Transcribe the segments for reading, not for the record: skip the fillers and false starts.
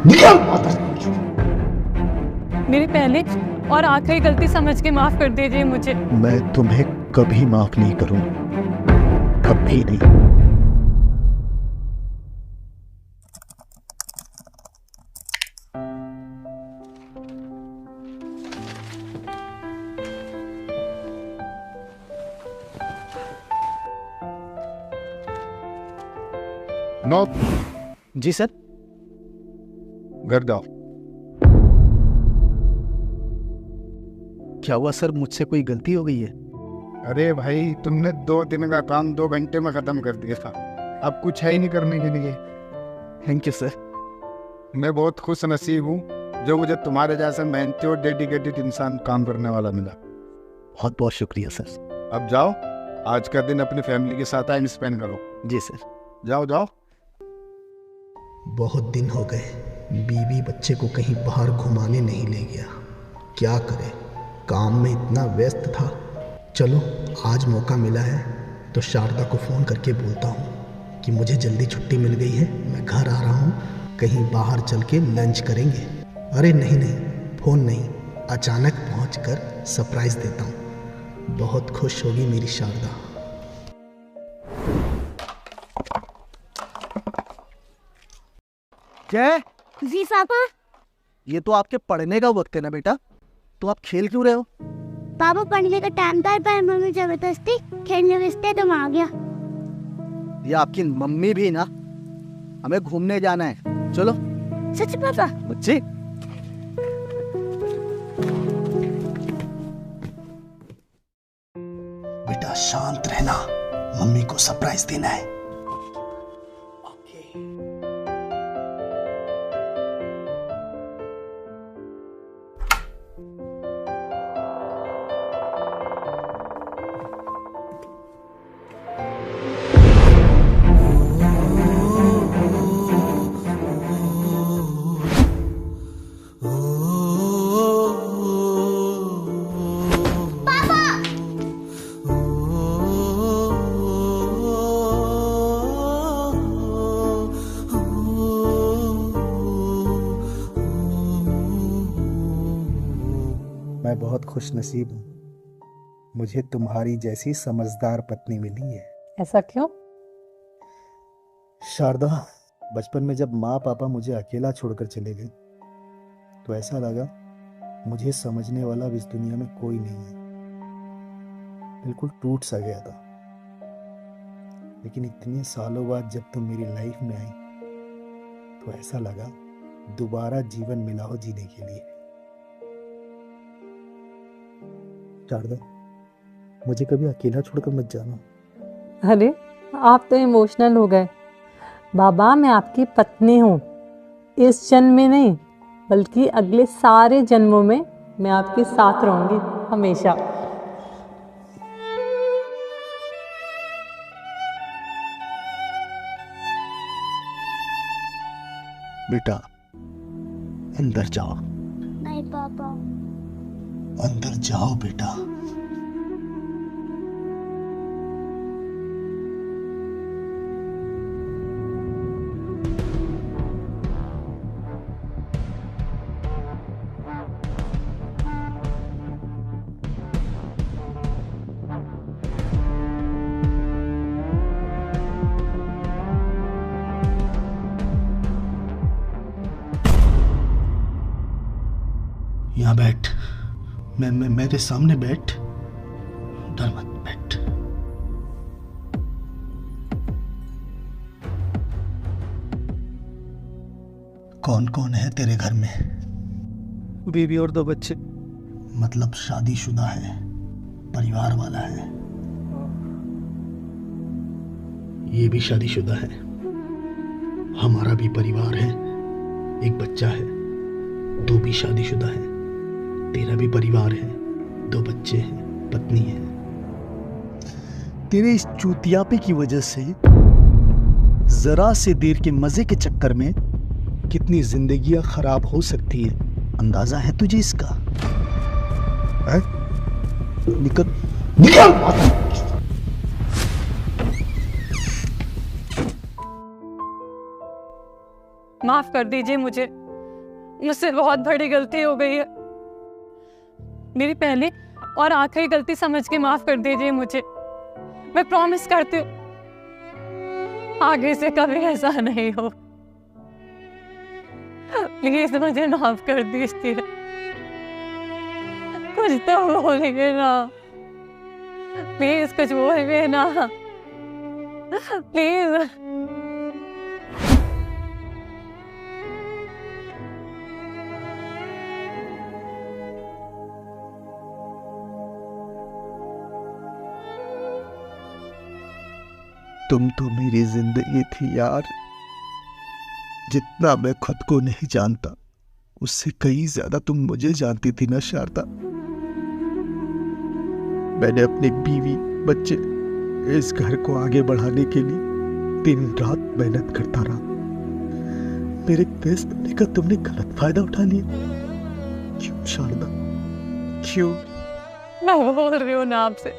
निकल माता से। मेरी पहली और आखिरी गलती समझ के माफ कर दीजिए मुझे। मैं तुम्हें कभी माफ नहीं करूं, कभी नहीं। नो। जी सर। घर जाओ। क्या हुआ सर, मुझसे कोई गलती हो गई है? अरे भाई, तुमने 2 दिन का काम 2 घंटे में खत्म कर दिया था। अब कुछ है ही नहीं करने के लिए। Thank you sir. मैं बहुत खुश नसीब हूँ जो मुझे तुम्हारे जैसा मेहनती और डेडिकेटेड इंसान काम करने वाला मिला। बहुत बहुत शुक्रिया सर। अब जाओ, आज का दिन अपनी फैमिली के साथ टाइम स्पेंड करो। जी सर। जाओ जाओ। बहुत दिन हो गए बीवी बच्चे को कहीं बाहर घुमाने नहीं ले गया। क्या करे, काम में इतना व्यस्त था। चलो आज मौका मिला है तो शारदा को फ़ोन करके बोलता हूँ कि मुझे जल्दी छुट्टी मिल गई है, मैं घर आ रहा हूँ, कहीं बाहर चल के लंच करेंगे। अरे नहीं नहीं, फ़ोन नहीं, अचानक पहुँचकर सरप्राइज़ देता हूँ। बहुत खुश होगी मेरी शारदा। जय जी पापा। ये तो आपके पढ़ने का वक्त है ना बेटा, तो आप खेल क्यों रहे हो? पापा पढ़ने का टाइम था पर मम्मी जबरदस्ती खेलने भेजते तो मैं आ गया। ये आपकी मम्मी भी ना, हमें घूमने जाना है, चलो। सच पापा? बच्चे बेटा शांत रहना, मम्मी को सरप्राइज देना है। मैं बहुत खुश नसीब हूँ, मुझे तुम्हारी जैसी समझदार पत्नी मिली है। ऐसा क्यों? शारदा, बचपन में जब माँ पापा मुझे अकेला छोड़कर चले गए तो ऐसा लगा मुझे समझने वाला इस दुनिया में कोई नहीं है। बिल्कुल टूट सा गया था। लेकिन इतने सालों बाद जब तुम मेरी लाइफ में आई तो ऐसा लगा दोबारा जीवन मिला हो जीने के लिए। शारदा, मुझे कभी अकेला छोड़कर मत जाना। अरे आप तो इमोशनल हो गए। बाबा, मैं आपकी पत्नी हूँ, इस जन्म में नहीं बल्कि अगले सारे जन्मों में मैं आपके साथ रहूंगी हमेशा। बेटा अंदर जाओ। नहीं पापा। अंदर जाओ बेटा। यहाँ बैठ, मैं मेरे सामने बैठ, डर मत, बैठ। कौन कौन है तेरे घर में? बीवी और 2 बच्चे। मतलब शादीशुदा है, परिवार वाला है? ये भी शादीशुदा है। हमारा भी परिवार है, एक बच्चा है। तू भी शादीशुदा है, तेरा भी परिवार है, 2 बच्चे हैं, पत्नी है। तेरे इस चूतियापे की वजह से जरा से देर के मजे के चक्कर में कितनी जिंदगियां खराब हो सकती है, अंदाजा है तुझे इसका? है? निकल निकल। माफ कर दीजिए मुझे। मुझसे बहुत बड़ी गलती हो गई है। मेरी पहली और आखिरी गलती समझ के माफ कर दीजिए मुझे। मैं प्रॉमिस करती हूँ आगे से कभी ऐसा नहीं हो। प्लीज मुझे माफ कर दीजिए। कुछ तो बोलिए ना प्लीज, कुछ बोलिए ना प्लीज। तुम तो मेरी जिंदगी थी यार। जितना मैं खुद को नहीं जानता उससे कहीं ज्यादा तुम मुझे जानती थी ना शारदा। मैंने अपनी बीवी बच्चे इस घर को आगे बढ़ाने के लिए दिन रात मेहनत करता रहा। मेरे फैसले का तुमने गलत फायदा उठा लिया। क्यों शारदा, क्यों? मैं बोल रही हूँ ना आपसे,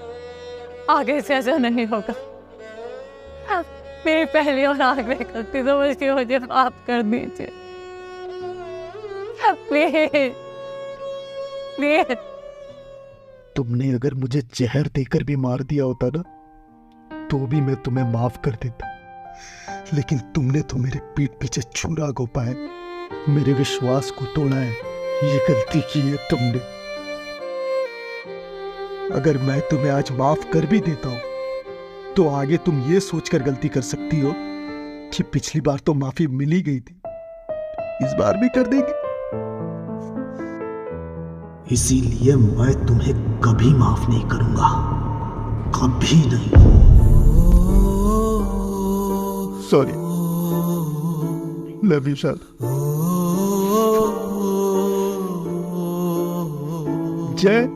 आगे से ऐसा नहीं होगा। मेरी पहली और आखिरी गलती समझ के मुझे माफ कर दीजिए प्लीज प्लीज। तुमने अगर मुझे जहर देकर भी मार दिया होता ना तो भी मैं तुम्हें माफ कर देता, लेकिन तुमने तो मेरे पीठ पीछे छुरा घोंपा है, मेरे विश्वास को तोड़ा है। ये गलती की है तुमने। अगर मैं तुम्हें आज माफ कर भी देता हूं तो आगे तुम ये सोचकर गलती कर सकती हो कि पिछली बार तो माफी मिल ही गई थी, इस बार भी कर देंगे। इसीलिए मैं तुम्हें कभी माफ नहीं करूंगा, कभी नहीं। Sorry, love you sir. जय।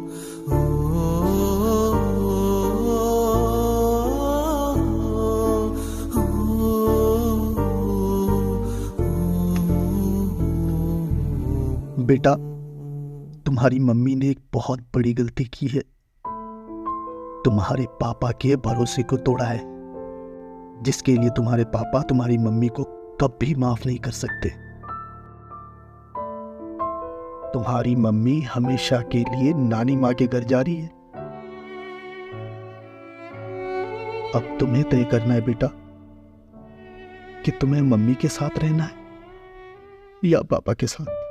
बेटा, तुम्हारी मम्मी ने एक बहुत बड़ी गलती की है। तुम्हारे पापा के भरोसे को तोड़ा है, जिसके लिए तुम्हारे पापा तुम्हारी मम्मी को कभी माफ नहीं कर सकते। तुम्हारी मम्मी हमेशा के लिए नानी माँ के घर जा रही है। अब तुम्हें तय करना है बेटा कि तुम्हें मम्मी के साथ रहना है या पापा के साथ।